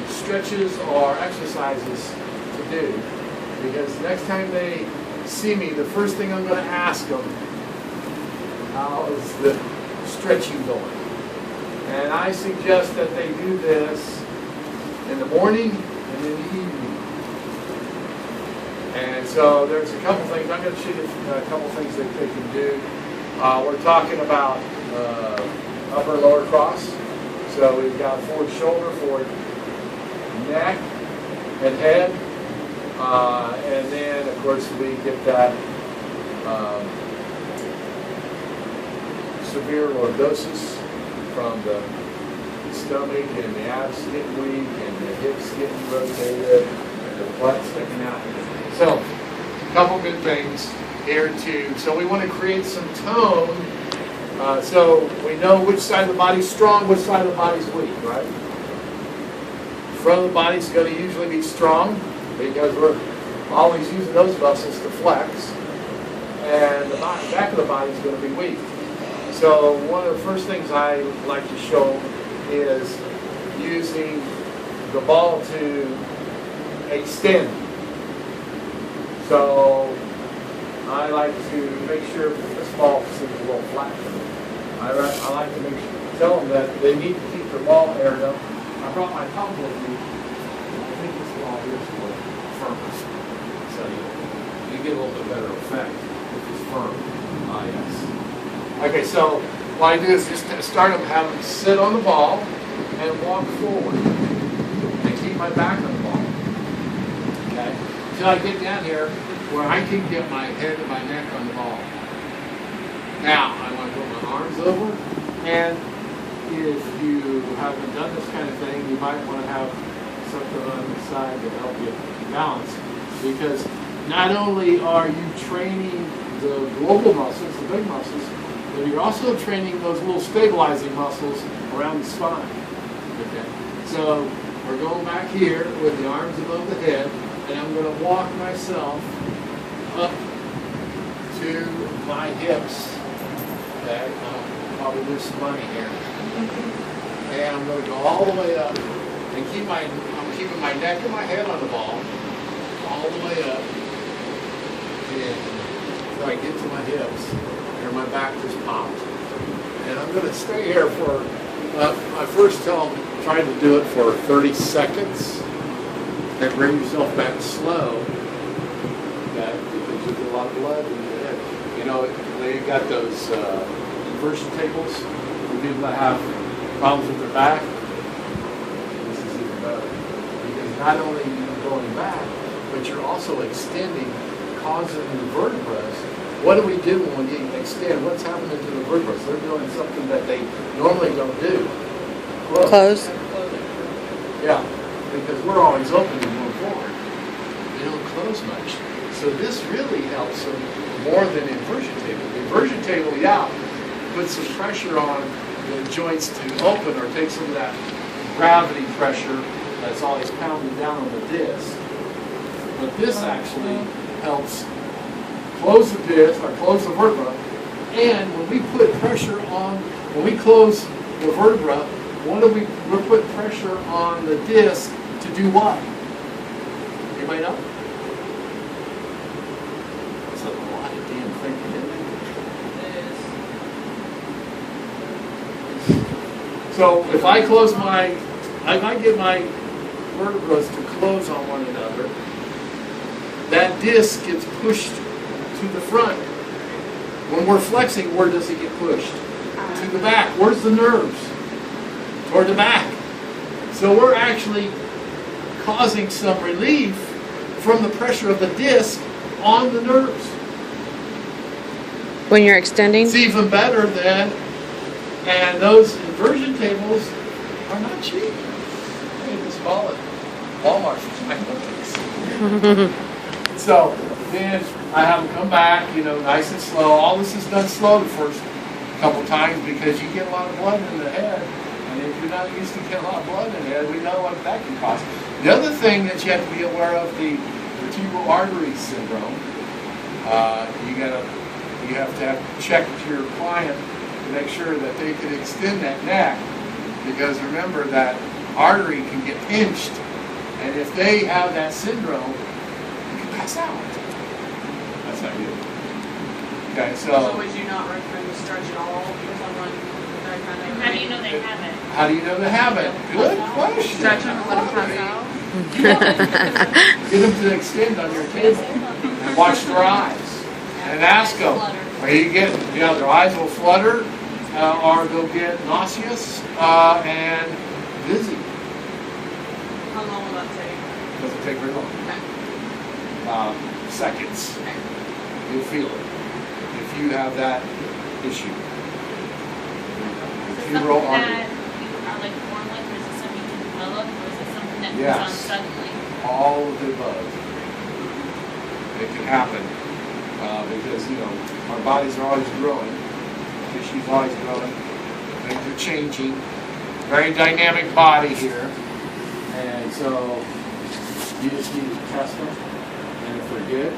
stretches or exercises to do, because next time they see me, the first thing I'm going to ask them, how is the stretching going? And I suggest that they do this in the morning and in the evening. And so there's a couple things. I'm going to show you a couple things that they can do. We're talking about upper and lower cross. So we've got forward shoulder, forward neck and head. And then, of course, we get that severe lordosis from the stomach and the abs getting weak and the hips getting rotated and the butt sticking out. So, a couple good things here too. So we want to create some tone. So we know which side of the body's strong, which side of the body's weak, right? Front of the body's going to usually be strong because we're always using those muscles to flex. And the back of the body's going to be weak. So one of the first things I like to show is using the ball to extend. So I like to make sure that this ball seems a little flat. I like to tell them that they need to keep their ball aired up. I brought my thumb with me. I think this ball here is a little firmer. So you get a little bit better effect if it's firm. Yes. Okay, so what I do is just start them, have them sit on the ball and walk forward. And keep my back on the ball. Okay? Until I get down here where I can get my head and my neck on the ball. Now, I want to put my arms over, and if you haven't done this kind of thing, you might want to have something on the side to help you balance, because not only are you training the global muscles, the big muscles, but you're also training those little stabilizing muscles around the spine. Okay? So we're going back here with the arms above the head, and I'm going to walk myself up to my hips. Okay, I'll probably lose some money here. And I'm going to go all the way up and I'm keeping my neck and my head on the ball all the way up. And until I get to my hips, and my back just popped. And I'm going to stay here for, I first tell them, try to do it for 30 seconds. And bring yourself back slow. Okay, because you get a lot of blood in your head. You know, they got those inversion tables for people that have problems with their back. This is even better. Because not only are you going back, but you're also extending, causing the vertebrae. What do we do when we extend? What's happening to the vertebrae? They're doing something that they normally don't do. Close. Yeah, because we're always open and going forward. They don't close much. So this really helps them more than the inversion table. The inversion table, yeah, puts some pressure on the joints to open or take some of that gravity pressure that's always pounding down on the disc. But this actually helps close the disc or close the vertebra. And when we put pressure on, when we close the vertebra, we're putting pressure on the disc to do what? Anybody know? That's a lot of damn thinking, isn't it? So if I close I might get my vertebrae to close on one another, that disc gets pushed to the front. When we're flexing, where does it get pushed? To the back. Where's the nerves? Toward the back. So we're actually causing some relief from the pressure of the disc on the nerves. When you're extending? It's even better than, and those inversion tables are not cheap. You can just call it Walmart for $5. So then I have them come back, nice and slow. All this is done slow the first couple times because you get a lot of blood in the head. And if you're not used to getting a lot of blood in the head, we know what that can cause. The other thing that you have to be aware of, the vertebral artery syndrome. You have to check your client to make sure that they can extend that neck. Because remember that artery can get pinched. And if they have that syndrome, you can pass out. That's not good. Okay, So would you not recommend to stretch at all for someone with that kind of? How do you know they have it? how do you know they have it? Good question. Stretch them and let them pass out? Get them to extend on your table and watch their eyes and ask them. Are you getting? Yeah, their eyes will flutter, or they'll get nauseous and dizzy. How long will that take? Doesn't take very long. Okay. Seconds. Okay. You'll feel it if you have that issue. Is it Femoral something artery. that you are like born with, or is it something you develop, or is it something that Yes. comes on suddenly? All of the above. It can happen because our bodies are always growing, tissue's always growing, things are changing. Very dynamic body here, and so you just need to test them, and if they're good,